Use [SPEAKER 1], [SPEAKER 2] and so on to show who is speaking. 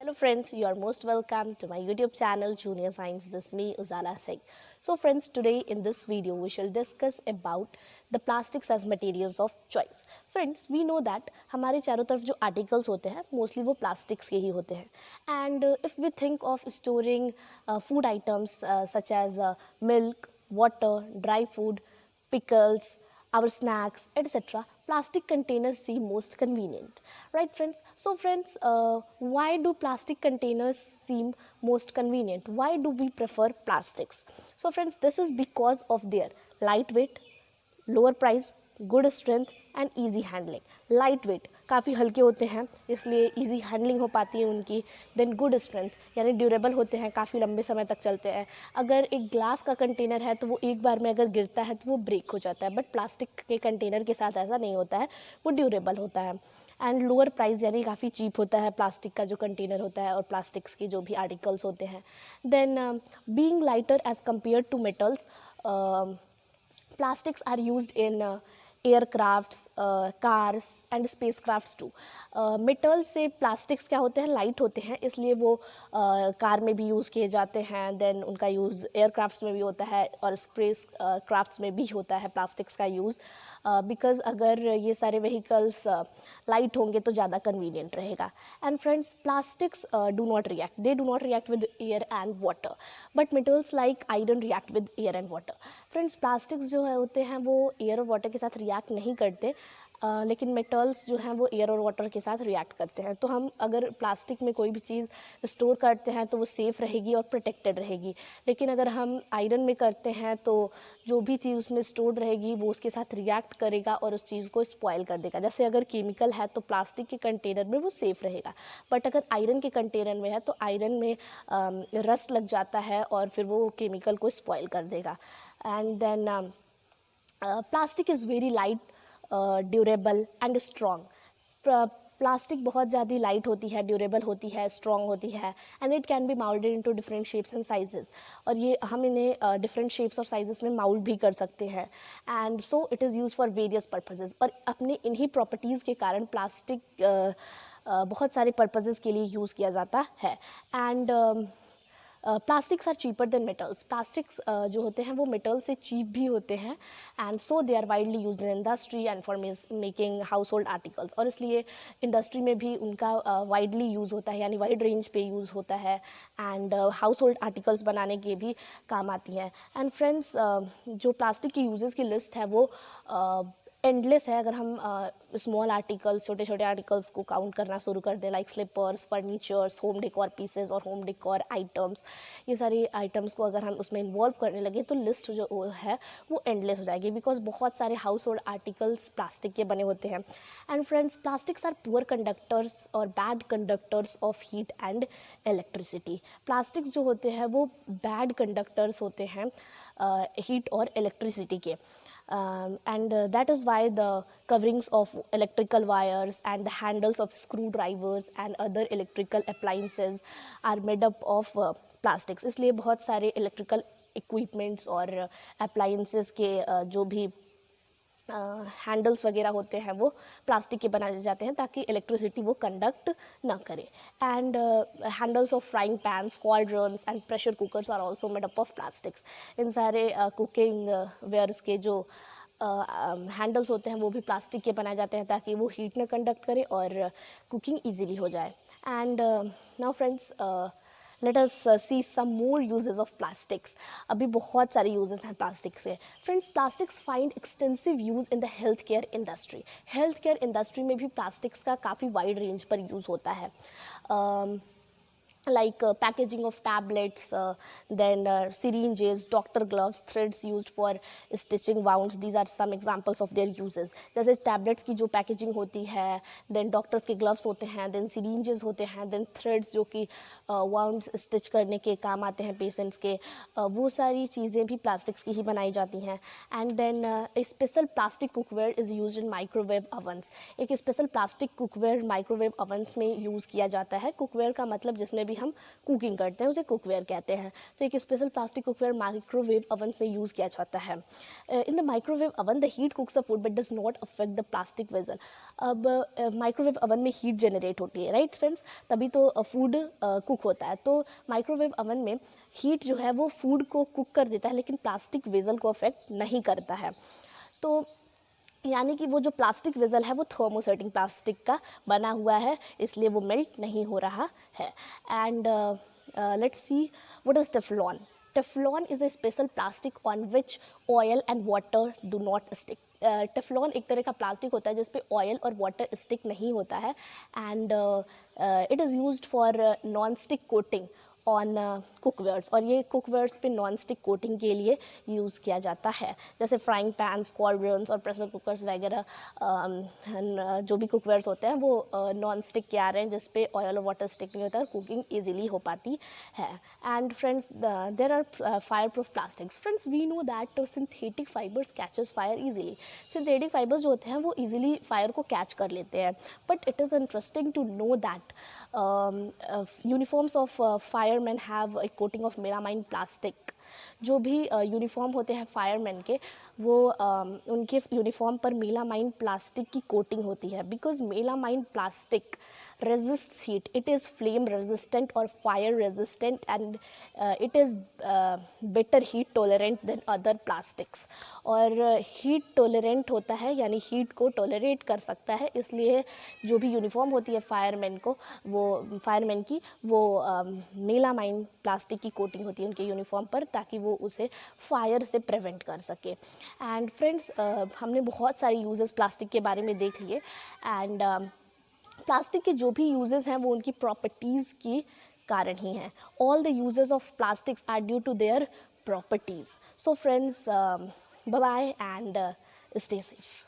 [SPEAKER 1] Hello friends, you are most welcome to my YouTube channel Junior Science. This is me Uzala Singh. So friends, today in this video we shall discuss about the plastics as materials of choice. Friends, we know that हमारे चारों तरफ जो articles होते हैं mostly वो plastics के ही होते हैं. And if we think of storing food items such as milk, water, dry food, pickles, our snacks, etc., plastic containers seem most convenient, right friends? So friends, why do plastic containers seem most convenient? Why do we prefer plastics? So friends, this is because of their lightweight, lower price, good strength and easy handling. Light weight, काफ़ी हल्के होते हैं इसलिए easy handling हो पाती है उनकी. Then good strength यानी ड्यूरेबल होते हैं, काफ़ी लंबे समय तक चलते हैं. अगर एक ग्लास का कंटेनर है तो वो एक बार में अगर गिरता है तो वो ब्रेक हो जाता है, बट प्लास्टिक के कंटेनर के साथ ऐसा नहीं होता है, वो ड्यूरेबल होता है. एंड लोअर प्राइस यानी काफ़ी चीप होता है प्लास्टिक का जो कंटेनर होता है और प्लास्टिक्स के जो भी आर्टिकल्स होते हैं. Then being lighter as compare to metals, plastics are used in aircrafts, cars and spacecrafts too. Metal से प्लास्टिक्स क्या होते हैं, लाइट होते हैं, इसलिए वो कार में भी यूज़ किए जाते हैं. देन उनका यूज़ एयरक्राफ्ट्स में भी होता है और स्पेस क्राफ्ट्स में भी होता है प्लास्टिक्स का यूज़. बिकॉज अगर ये सारे व्हीकल्स लाइट होंगे तो ज़्यादा कन्वीनियंट रहेगा. And friends, plastics do not react, they do not react with air and water, but metals like iron react with air and water. Friends, plastics जो है होते हैं वो एयर और वाटर के साथ रिएक्ट नहीं करते, लेकिन मेटल्स जो हैं वो एयर और वाटर के साथ रिएक्ट करते हैं. तो हम अगर प्लास्टिक में कोई भी चीज़ स्टोर करते हैं तो वो सेफ़ रहेगी और प्रोटेक्टेड रहेगी. लेकिन अगर हम आयरन में करते हैं तो जो भी चीज़ उसमें स्टोर्ड रहेगी वो उसके साथ रिएक्ट करेगा और उस चीज़ को स्पॉयल कर देगा. जैसे अगर केमिकल है तो प्लास्टिक के कंटेनर में वो सेफ़ रहेगा, बट अगर आयरन के कंटेनर में है तो आयरन में रस्ट लग जाता है और फिर वो केमिकल को स्पॉयल कर देगा. And then plastic is very light, durable and strong. Plastic बहुत ज़्यादा लाइट होती है, ड्यूरेबल होती है, स्ट्रॉन्ग होती है, and it can be moulded into different shapes and sizes. और ये हम इन्हें डिफरेंट शेप्स और साइजेस में माउल्ड भी कर सकते हैं. And so it is use for various purposes. और अपने इन्हीं प्रॉपर्टीज़ के कारण प्लास्टिक बहुत सारे पर्पजेज़ के लिए यूज़ किया जाता है. And plastics are cheaper than metals. Plastics जो होते हैं वो मेटल से चीप भी होते हैं. And so they are widely use in industry and for making household articles. और इसलिए इंडस्ट्री में भी उनका वाइडली यूज़ होता है, यानी वाइड रेंज पे यूज़ होता है. एंड हाउस होल्ड आर्टिकल्स बनाने के भी काम आती हैं. एंड फ्रेंड्स, जो प्लास्टिक की यूजेस की लिस्ट है वो एंडलेस है. अगर हम स्मॉल आर्टिकल्स, छोटे छोटे आर्टिकल्स को काउंट करना शुरू कर दें, like slippers, furnitures, home decor pieces और होम डेकोर आइटम्स, ये सारे आइटम्स को अगर हम उसमें इन्वॉल्व करने लगे तो लिस्ट जो है वो एंडलेस हो जाएगी, बिकॉज बहुत सारे हाउस होल्ड आर्टिकल्स प्लास्टिक के बने होते हैं. And friends, plastics are poor conductors और bad conductors of heat and electricity. Plastics जो होते हैं वो बैड कंडक्टर्स होते हैं हीट और इलेक्ट्रिसिटी के. And that is why the coverings of electrical wires and the handles of screwdrivers and other electrical appliances are made up of plastics. इसलिए बहुत सारे electrical equipments और appliances के जो भी हैंडल्स वगैरह होते हैं वो प्लास्टिक के बनाए जाते हैं ताकि इलेक्ट्रिसिटी वो कंडक्ट ना करे. And handles of frying pans, cauldrons and pressure cookers are also made up of plastics. इन सारे कुकिंग वेयर्स के जो हैंडल्स होते हैं वो भी प्लास्टिक के बनाए जाते हैं ताकि वो हीट ना कंडक्ट करे और कुकिंग ईजीली हो जाए. And now friends, let us see some more uses of plastics. अभी बहुत सारे यूजेस हैं प्लास्टिक से. Friends, plastics find extensive use in the health care industry. Health care industry में भी प्लास्टिक्स का काफ़ी वाइड रेंज पर यूज़ होता है. like packaging of tablets, then syringes, doctor gloves, threads used for stitching wounds. These are some examples of their uses. जैसे tablets की जो packaging होती है, then doctors के gloves होते हैं, then syringes होते हैं, then threads जो कि wounds stitch करने के काम आते हैं patients के, वो सारी चीज़ें भी plastics की ही बनाई जाती हैं. And then a special plastic cookware is used in microwave ovens. एक special plastic cookware microwave ovens में use किया जाता है. cookware का मतलब जिसमें भी हम कुकिंग करते हैं, उसे कुकवेयर कहते हैं। तो एक स्पेशल प्लास्टिक कुकवेयर माइक्रोवेव ओवन्स में यूज़ किया जाता है। In the microwave oven the heat कुक्स the food but does not affect the plastic vessel. अब माइक्रोवेव ओवन में हीट जनरेट होती है, राइट फ्रेंड्स, तभी तो फूड कुक होता है। तो माइक्रोवेव ओवन में हीट जो है वो फूड को कुक कर देता है, लेकिन प्लास्टिक वेसल को अफेक्ट नहीं करता है। तो यानी कि वो जो प्लास्टिक वेसल है वो थर्मोसेटिंग प्लास्टिक का बना हुआ है, इसलिए वो मेल्ट नहीं हो रहा है। And let's see what is Teflon. Teflon is a special plastic on which oil and water do not stick. Teflon एक तरह का प्लास्टिक होता है जिस पे ऑयल और वाटर स्टिक नहीं होता है, and it is used for non stick coating on cookwares, और ये कुकवेयर्स पे नॉन स्टिक कोटिंग के लिए यूज़ किया जाता है। जैसे फ्राइंग पैन्स, कॉलड्रन्स और प्रेशर कुकर्स वगैरह जो भी कुकवेयर्स होते हैं वो नॉन स्टिक के आ रहे हैं, जिस पे ऑयल और वाटर स्टिक नहीं होता है, कुकिंग ईजिली हो पाती है। And friends there are fireproof plastics. Friends we know that synthetic fibres catches fire easily. Synthetic fibres जो होते हैं वो ईजिली फायर को कैच कर लेते हैं, but it is interesting to know that uniforms of fireman have a coating of melamine plastic। जो भी यूनिफॉर्म होते हैं फायरमैन के, वो उनके यूनिफॉर्म पर मेलामाइन प्लास्टिक की कोटिंग होती है, because melamine plastic resists heat, it is flame resistant or fire resistant, and it is better heat tolerant than other plastics। और heat tolerant होता है यानी heat को tolerate कर सकता है, इसलिए जो भी यूनिफॉर्म होती है फायरमैन की वो मेलामाइन प्लास्टिक की कोटिंग होती है उनके यूनिफॉर्म पर, ताकि वो उसे फायर से प्रिवेंट कर सके। एंड फ्रेंड्स हमने बहुत सारे यूजेस प्लास्टिक के बारे में देख लिए, एंड प्लास्टिक के जो भी यूजेस हैं वो उनकी प्रॉपर्टीज़ के कारण ही हैं। All the uses of plastics are due to their properties. So friends bye bye and stay safe.